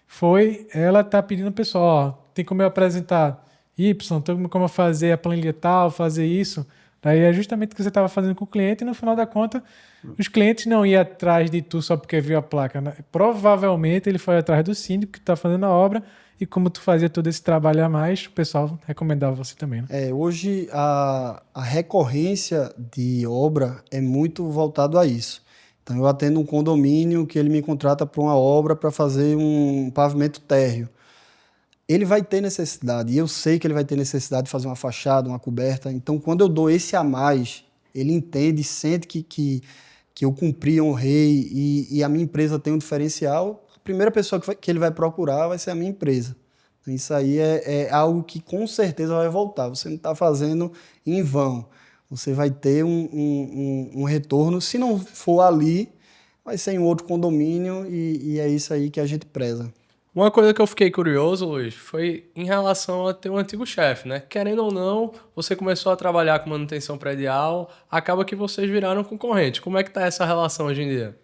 Foi ela tá pedindo ao pessoal, ó, tem como eu apresentar Y, tem como eu fazer a planilha tal, fazer isso. Daí é justamente o que você estava fazendo com o cliente e no final da conta os clientes não iam atrás de tu só porque viu a placa, né? Provavelmente ele foi atrás do síndico que está fazendo a obra e como tu fazia todo esse trabalho a mais, o pessoal recomendava você também, né? Hoje a recorrência de obra é muito voltado a isso. Então eu atendo um condomínio que ele me contrata para uma obra para fazer um pavimento térreo. Ele vai ter necessidade, e eu sei que ele vai ter necessidade de fazer uma fachada, uma coberta. Então quando eu dou esse a mais, ele entende, sente que eu cumpri, honrei e a minha empresa tem um diferencial. A primeira pessoa que ele vai procurar vai ser a minha empresa. Isso aí é algo que com certeza vai voltar. Você não está fazendo em vão. Você vai ter um retorno. Se não for ali, vai ser em outro condomínio e é isso aí que a gente preza. Uma coisa que eu fiquei curioso, Luiz, foi em relação a ter um antigo chefe, né? Querendo ou não, você começou a trabalhar com manutenção predial, acaba que vocês viraram concorrentes. Como é que tá essa relação hoje em dia?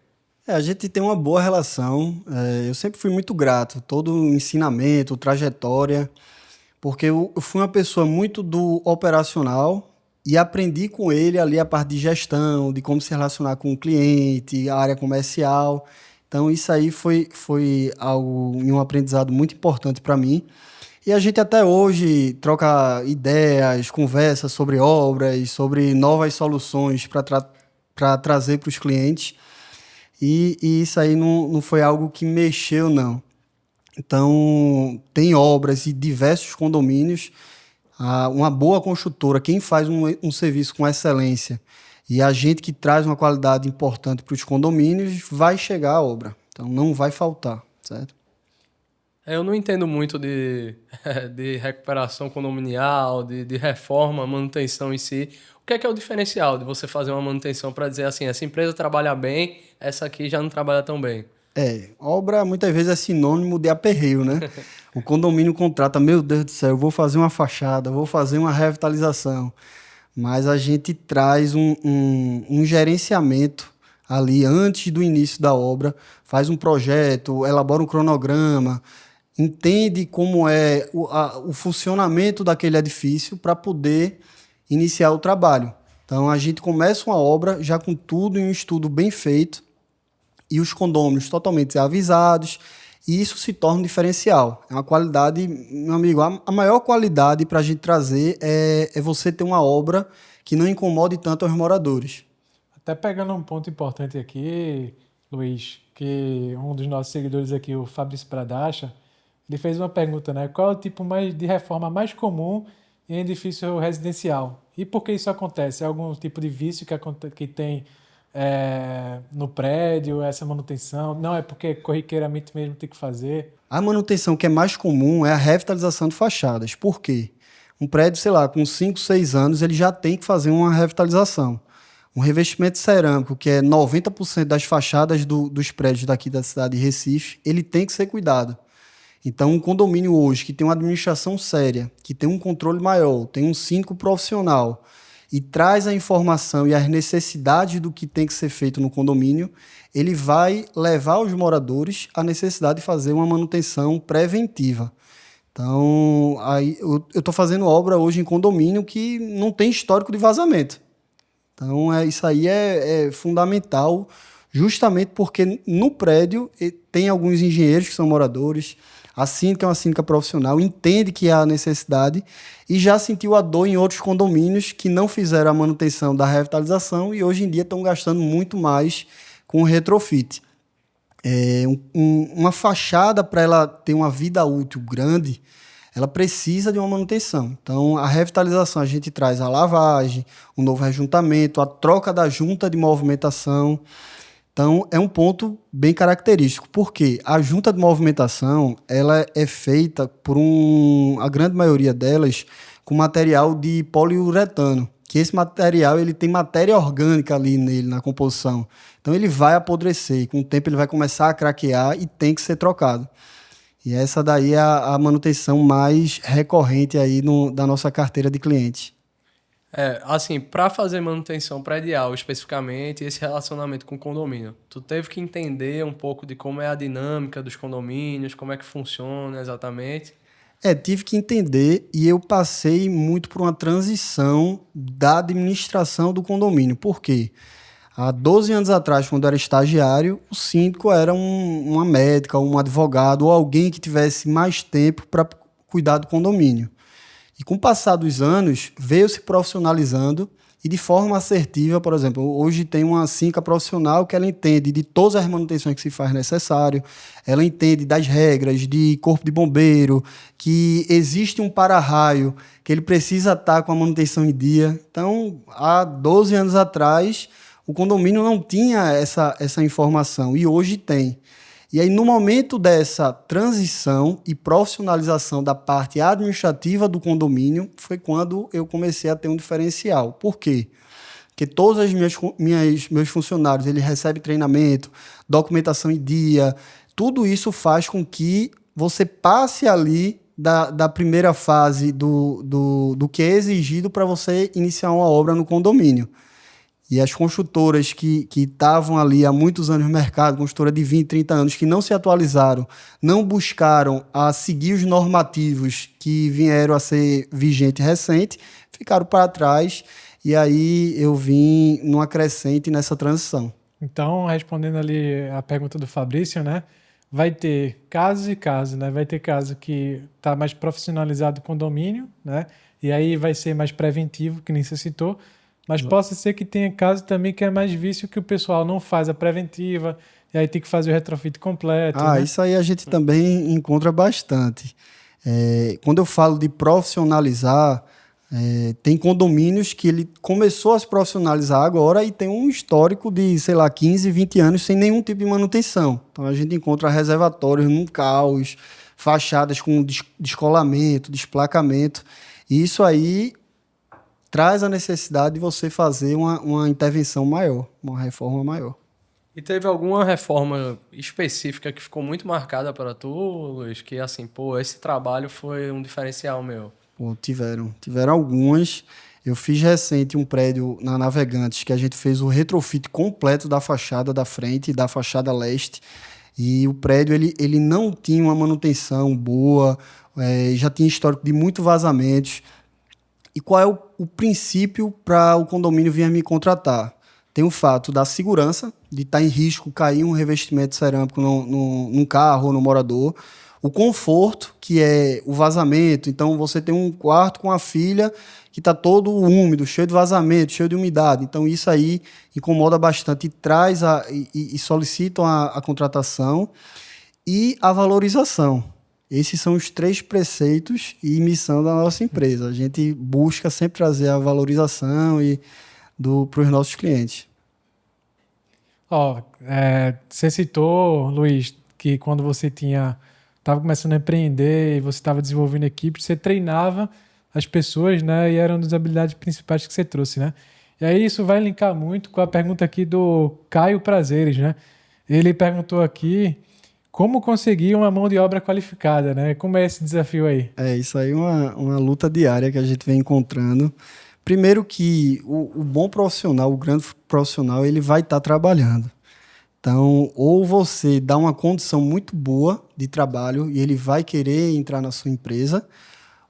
A gente tem uma boa relação. Eu sempre fui muito grato. Todo o ensinamento, trajetória, porque eu fui uma pessoa muito do operacional e aprendi com ele ali a parte de gestão, de como se relacionar com o cliente, a área comercial. Então, isso aí foi algo e um aprendizado muito importante para mim. E a gente até hoje troca ideias, conversa sobre obras, sobre novas soluções para trazer para os clientes. E isso aí não foi algo que mexeu, não. Então, tem obras e diversos condomínios. Uma boa construtora, quem faz um serviço com excelência e a gente que traz uma qualidade importante para os condomínios, vai chegar a obra. Então, não vai faltar, certo? Eu não entendo muito de recuperação condominial, de reforma, manutenção em si. O que é o diferencial de você fazer uma manutenção para dizer assim, essa empresa trabalha bem, essa aqui já não trabalha tão bem? Obra muitas vezes é sinônimo de aperreio, né? O condomínio contrata, meu Deus do céu, eu vou fazer uma fachada, vou fazer uma revitalização. Mas a gente traz um gerenciamento ali antes do início da obra, faz um projeto, elabora um cronograma, entende como é o funcionamento daquele edifício para poder iniciar o trabalho. Então, a gente começa uma obra já com tudo em um estudo bem feito e os condôminos totalmente avisados, e isso se torna um diferencial. É uma qualidade, meu amigo, a maior qualidade para a gente trazer é você ter uma obra que não incomode tanto os moradores. Até pegando um ponto importante aqui, Luiz, que um dos nossos seguidores aqui, o Fabrício Pradacha, ele fez uma pergunta, né? Qual é o tipo de reforma mais comum em edifício residencial? E por que isso acontece? É algum tipo de vício que tem no prédio, essa manutenção? Não, é porque corriqueiramente mesmo tem que fazer? A manutenção que é mais comum é a revitalização de fachadas. Por quê? Um prédio, sei lá, com 5, 6 anos, ele já tem que fazer uma revitalização. Um revestimento cerâmico, que é 90% das fachadas dos prédios daqui da cidade de Recife, ele tem que ser cuidado. Então, um condomínio hoje que tem uma administração séria, que tem um controle maior, tem um síndico profissional e traz a informação e as necessidades do que tem que ser feito no condomínio, ele vai levar os moradores à necessidade de fazer uma manutenção preventiva. Então, aí eu estou fazendo obra hoje em condomínio que não tem histórico de vazamento. Então, isso aí é fundamental, justamente porque no prédio tem alguns engenheiros que são moradores, a síndica é uma síndica profissional, entende que há necessidade e já sentiu a dor em outros condomínios que não fizeram a manutenção da revitalização e hoje em dia estão gastando muito mais com o retrofit. Uma fachada, para ela ter uma vida útil grande, ela precisa de uma manutenção. Então, a revitalização, a gente traz a lavagem, o novo rejuntamento, a troca da junta de movimentação. Então, é um ponto bem característico, porque a junta de movimentação ela é feita por a grande maioria delas com material de poliuretano, que esse material ele tem matéria orgânica ali nele, na composição. Então, ele vai apodrecer, e com o tempo ele vai começar a craquear e tem que ser trocado. E essa daí é a manutenção mais recorrente aí da nossa carteira de clientes. Assim, para fazer manutenção predial especificamente, esse relacionamento com o condomínio, tu teve que entender um pouco de como é a dinâmica dos condomínios, como é que funciona exatamente. Tive que entender e eu passei muito por uma transição da administração do condomínio. Por quê? Há 12 anos atrás, quando eu era estagiário, o síndico era uma médica, um advogado ou alguém que tivesse mais tempo para cuidar do condomínio. E com o passar dos anos, veio se profissionalizando e de forma assertiva, por exemplo, hoje tem uma síndica profissional que ela entende de todas as manutenções que se faz necessário, ela entende das regras de corpo de bombeiro, que existe um para-raio, que ele precisa estar com a manutenção em dia. Então, há 12 anos atrás, o condomínio não tinha essa informação e hoje tem. E aí, no momento dessa transição e profissionalização da parte administrativa do condomínio, foi quando eu comecei a ter um diferencial. Por quê? Porque todos os meus funcionários eles recebem treinamento, documentação em dia, tudo isso faz com que você passe ali da primeira fase do que é exigido para você iniciar uma obra no condomínio. E as construtoras que estavam ali há muitos anos no mercado, construtora de 20, 30 anos, que não se atualizaram, não buscaram a seguir os normativos que vieram a ser vigente recente, ficaram para trás. E aí eu vim numa crescente nessa transição. Então, respondendo ali a pergunta do Fabrício, né? Vai ter casos e casos, né? Vai ter caso que está mais profissionalizado o condomínio, né? E aí vai ser mais preventivo, que nem você citou. Mas possa ser que tenha caso também que é mais vício que o pessoal não faz a preventiva e aí tem que fazer o retrofit completo. Né? Isso aí a gente também encontra bastante. Quando eu falo de profissionalizar, tem condomínios que ele começou a se profissionalizar agora e tem um histórico de, 15, 20 anos sem nenhum tipo de manutenção. Então a gente encontra reservatórios num caos, fachadas com descolamento, desplacamento. E isso aí traz a necessidade de você fazer uma intervenção maior, uma reforma maior. E teve alguma reforma específica que ficou muito marcada para tu, Luiz? Que assim, esse trabalho foi um diferencial meu. Tiveram algumas. Eu fiz recente um prédio na Navegantes que a gente fez o retrofit completo da fachada da frente e da fachada leste. E o prédio ele não tinha uma manutenção boa, já tinha histórico de muito vazamentos. E qual é o princípio para o condomínio vir me contratar? Tem o fato da segurança, de estar em risco cair um revestimento cerâmico num carro ou no morador. O conforto, que é o vazamento. Então, você tem um quarto com a filha que está todo úmido, cheio de vazamento, cheio de umidade. Então, isso aí incomoda bastante e solicitam a contratação e a valorização. Esses são os 3 preceitos e missão da nossa empresa. A gente busca sempre trazer a valorização para os nossos clientes. Você citou, Luiz, que quando você estava começando a empreender e você estava desenvolvendo equipe, você treinava as pessoas, né? E era uma das habilidades principais que você trouxe, né? E aí isso vai linkar muito com a pergunta aqui do Caio Prazeres, né? Ele perguntou aqui como conseguir uma mão de obra qualificada, né? Como é esse desafio aí? Isso aí é uma luta diária que a gente vem encontrando. Primeiro que o bom profissional, o grande profissional, ele vai estar trabalhando. Então, ou você dá uma condição muito boa de trabalho e ele vai querer entrar na sua empresa,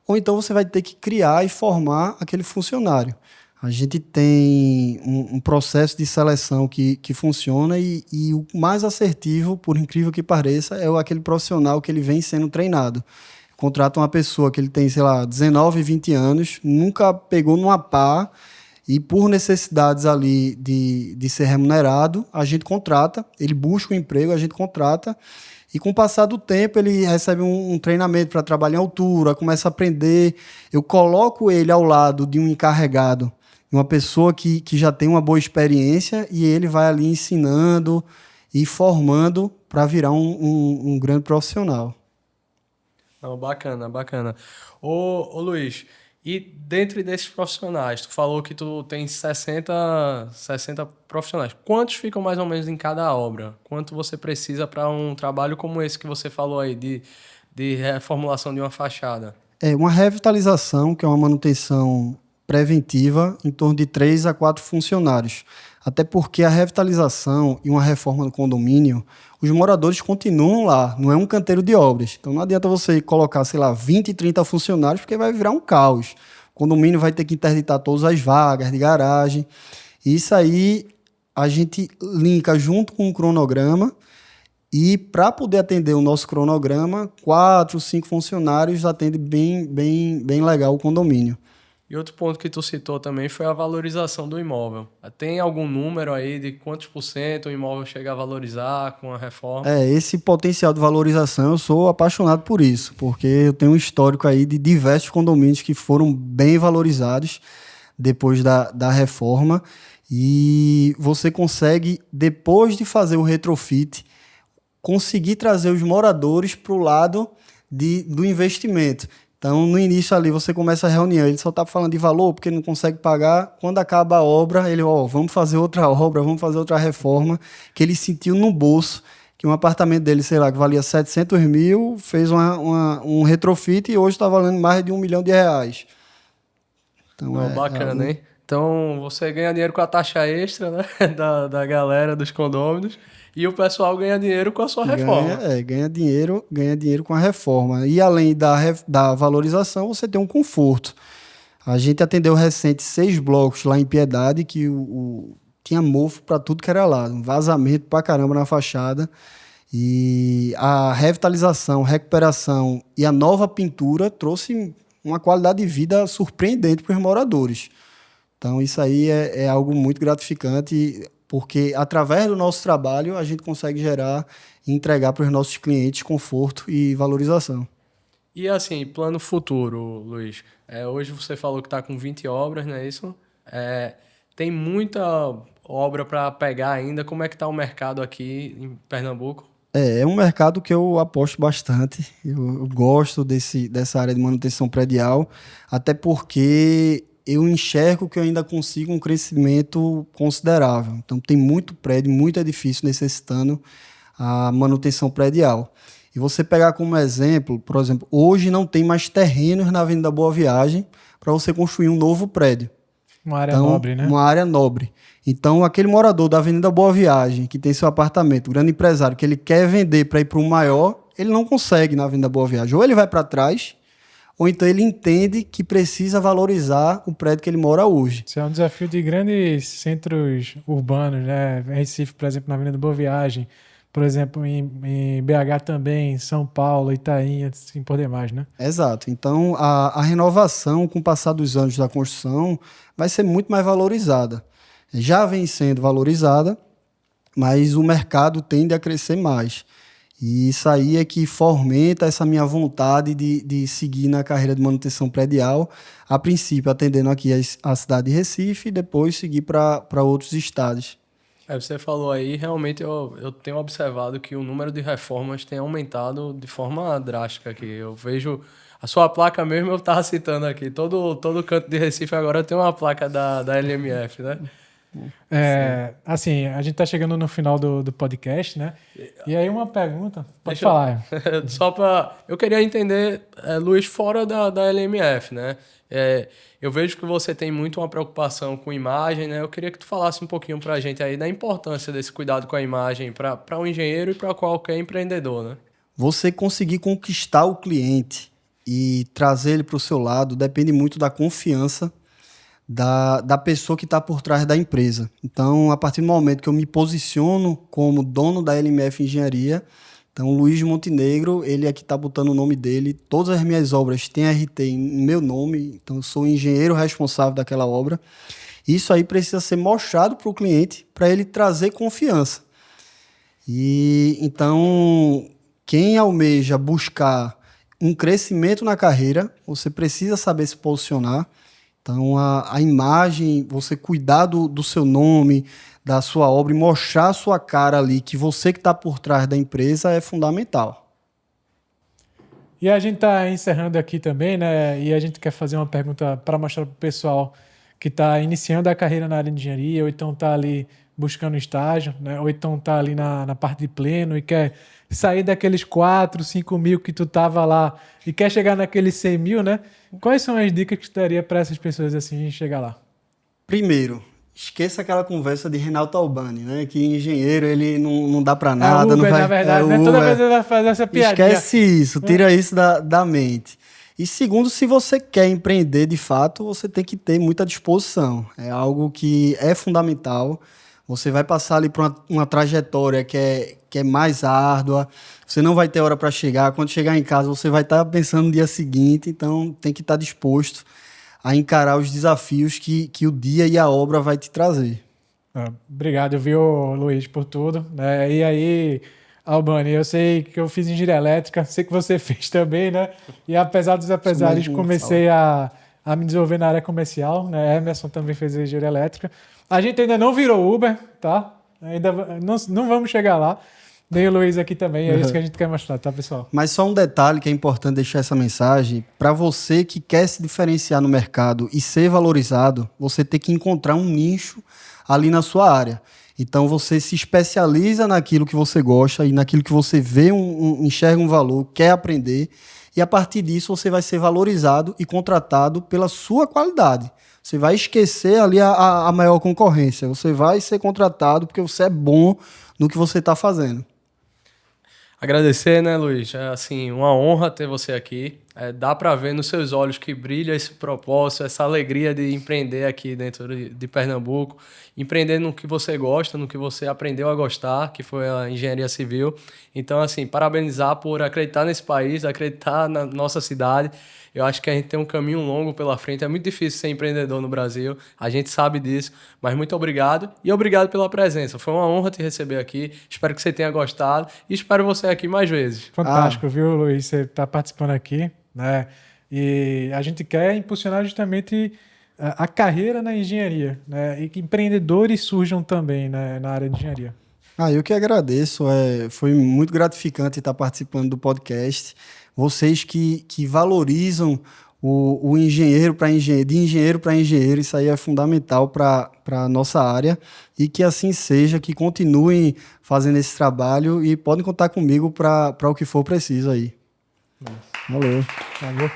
ou então você vai ter que criar e formar aquele funcionário. A gente tem um processo de seleção que funciona e o mais assertivo, por incrível que pareça, é aquele profissional que ele vem sendo treinado. Contrata uma pessoa que ele tem, 19, 20 anos, nunca pegou numa pá e por necessidades ali de ser remunerado, a gente contrata, ele busca um emprego, a gente contrata e com o passar do tempo ele recebe um treinamento para trabalhar em altura, começa a aprender. Eu coloco ele ao lado de um encarregado, uma pessoa que já tem uma boa experiência e ele vai ali ensinando e formando para virar um grande profissional. Não, bacana, bacana. Ô Luiz, e dentro desses profissionais, tu falou que tu tem 60 profissionais. Quantos ficam mais ou menos em cada obra? Quanto você precisa para um trabalho como esse que você falou aí, de reformulação de uma fachada? Uma revitalização, que é uma manutenção preventiva em torno de 3 a 4 funcionários. Até porque a revitalização e uma reforma do condomínio, os moradores continuam lá, não é um canteiro de obras. Então não adianta você colocar, sei lá, 20, 30 funcionários, porque vai virar um caos. O condomínio vai ter que interditar todas as vagas de garagem. E isso aí a gente linka junto com o cronograma. E para poder atender o nosso cronograma, 4, 5 funcionários atende bem legal o condomínio. E outro ponto que tu citou também foi a valorização do imóvel. Tem algum número aí de quantos por cento o imóvel chega a valorizar com a reforma? Esse potencial de valorização, eu sou apaixonado por isso, porque eu tenho um histórico aí de diversos condomínios que foram bem valorizados depois da reforma. E você consegue, depois de fazer o retrofit, conseguir trazer os moradores para o lado do investimento. Então, no início ali, você começa a reunião, ele só está falando de valor porque não consegue pagar. Quando acaba a obra, ele, vamos fazer outra obra, vamos fazer outra reforma, que ele sentiu no bolso, que um apartamento dele, sei lá, que valia 700 mil, fez um retrofit e hoje está valendo mais de R$1 milhão. Então, Bacana, hein? Então, você ganha dinheiro com a taxa extra, né? da galera dos condôminos. E o pessoal ganha dinheiro com a sua reforma. Ganha dinheiro com a reforma. E além da valorização, você tem um conforto. A gente atendeu recente 6 blocos lá em Piedade, que tinha mofo para tudo que era lado. Um vazamento pra caramba na fachada. E a revitalização, recuperação e a nova pintura trouxe uma qualidade de vida surpreendente para os moradores. Então, isso aí é algo muito gratificante, porque através do nosso trabalho a gente consegue gerar e entregar para os nossos clientes conforto e valorização. E assim, plano futuro, Luiz. Hoje você falou que está com 20 obras, não é isso? Tem muita obra para pegar ainda. Como é que está o mercado aqui em Pernambuco? É um mercado que eu aposto bastante. Eu gosto dessa área de manutenção predial, até porque eu enxergo que eu ainda consigo um crescimento considerável. Então, tem muito prédio, muito edifício necessitando a manutenção predial. E você pegar como exemplo, por exemplo, hoje não tem mais terrenos na Avenida Boa Viagem para você construir um novo prédio. Uma área nobre, né? Uma área nobre. Então, aquele morador da Avenida Boa Viagem, que tem seu apartamento, grande empresário, que ele quer vender para ir para um maior, ele não consegue na Avenida Boa Viagem. Ou ele vai para trás, ou então ele entende que precisa valorizar o prédio que ele mora hoje. Isso é um desafio de grandes centros urbanos, né? Recife, por exemplo, na Avenida Boa Viagem, por exemplo, em BH também, São Paulo, Itaim, assim por demais, né? Exato. Então, a renovação, com o passar dos anos da construção, vai ser muito mais valorizada. Já vem sendo valorizada, mas o mercado tende a crescer mais. E isso aí é que fomenta essa minha vontade de seguir na carreira de manutenção predial, a princípio atendendo aqui a cidade de Recife e depois seguir para outros estados. Você falou aí, realmente eu tenho observado que o número de reformas tem aumentado de forma drástica aqui. Eu vejo a sua placa mesmo, eu estava citando aqui, todo canto de Recife agora tem uma placa da LMF, né? Assim, a gente tá chegando no final do podcast, né? E aí uma pergunta, pode falar. Eu queria entender, Luiz, fora da LMF, né? Eu vejo que você tem muito uma preocupação com imagem, né? Eu queria que tu falasse um pouquinho pra gente aí da importância desse cuidado com a imagem para um engenheiro e para qualquer empreendedor, né? Você conseguir conquistar o cliente e trazer ele para o seu lado depende muito da confiança da pessoa que está por trás da empresa. Então, a partir do momento que eu me posiciono como dono da LMF Engenharia, então o Luiz Montenegro, ele aqui está botando o nome dele, todas as minhas obras têm RT em meu nome, então eu sou o engenheiro responsável daquela obra. Isso aí precisa ser mostrado para o cliente, para ele trazer confiança. E então, quem almeja buscar um crescimento na carreira, você precisa saber se posicionar. Então, a imagem, você cuidar do seu nome, da sua obra e mostrar a sua cara ali, que você que está por trás da empresa, é fundamental. E a gente está encerrando aqui também, né? E a gente quer fazer uma pergunta para mostrar para o pessoal que está iniciando a carreira na área de engenharia ou então está ali buscando estágio, né? Ou então tá ali na parte de pleno e quer sair daqueles 4, 5 mil que tu tava lá e quer chegar naqueles 100 mil, né? Quais são as dicas que tu daria para essas pessoas assim chegar lá? Primeiro, esqueça aquela conversa de Renato Albani, né? Que engenheiro, ele não dá pra nada. Uber, não vai, na verdade, né? Uber. Toda vez ele vai fazer essa piadinha. Esquece isso, tira isso da mente. E segundo, se você quer empreender de fato, você tem que ter muita disposição. É algo que é fundamental. Você vai passar ali por uma trajetória que é mais árdua. Você não vai ter hora para chegar. Quando chegar em casa, você vai estar pensando no dia seguinte. Então, tem que estar disposto a encarar os desafios que o dia e a obra vai te trazer. Obrigado, viu, Luiz, por tudo. Né? E aí, Albani, eu sei que eu fiz engenharia elétrica, sei que você fez também, né? E apesar dos apesares, comecei a me desenvolver na área comercial, né? Emerson também fez engenharia elétrica. A gente ainda não virou Uber, tá? Ainda não vamos chegar lá. Nem o Luiz aqui também, é isso que a gente quer mostrar, tá, pessoal? Mas só um detalhe que é importante deixar essa mensagem. Para você que quer se diferenciar no mercado e ser valorizado, você tem que encontrar um nicho ali na sua área. Então você se especializa naquilo que você gosta e naquilo que você vê, enxerga um valor, quer aprender, e a partir disso você vai ser valorizado e contratado pela sua qualidade. Você vai esquecer ali a maior concorrência. Você vai ser contratado porque você é bom no que você está fazendo. Agradecer, né, Luiz? É assim, uma honra ter você aqui. Dá para ver nos seus olhos que brilha esse propósito, essa alegria de empreender aqui dentro de Pernambuco, empreender no que você gosta, no que você aprendeu a gostar, que foi a engenharia civil. Então, assim, parabenizar por acreditar nesse país, acreditar na nossa cidade. Eu acho que a gente tem um caminho longo pela frente. É muito difícil ser empreendedor no Brasil, a gente sabe disso, mas muito obrigado e obrigado pela presença. Foi uma honra te receber aqui. Espero que você tenha gostado e espero você aqui mais vezes. Fantástico, viu, Luiz? Você está participando aqui, né? E a gente quer impulsionar justamente a carreira na engenharia, né? E que empreendedores surjam também, né, na área de engenharia. Eu que agradeço. Foi muito gratificante estar participando do podcast. Vocês que valorizam o engenheiro para engenheiro, de engenheiro para engenheiro, isso aí é fundamental para a nossa área. E que assim seja, que continuem fazendo esse trabalho e podem contar comigo para o que for preciso aí. Valeu. Valeu.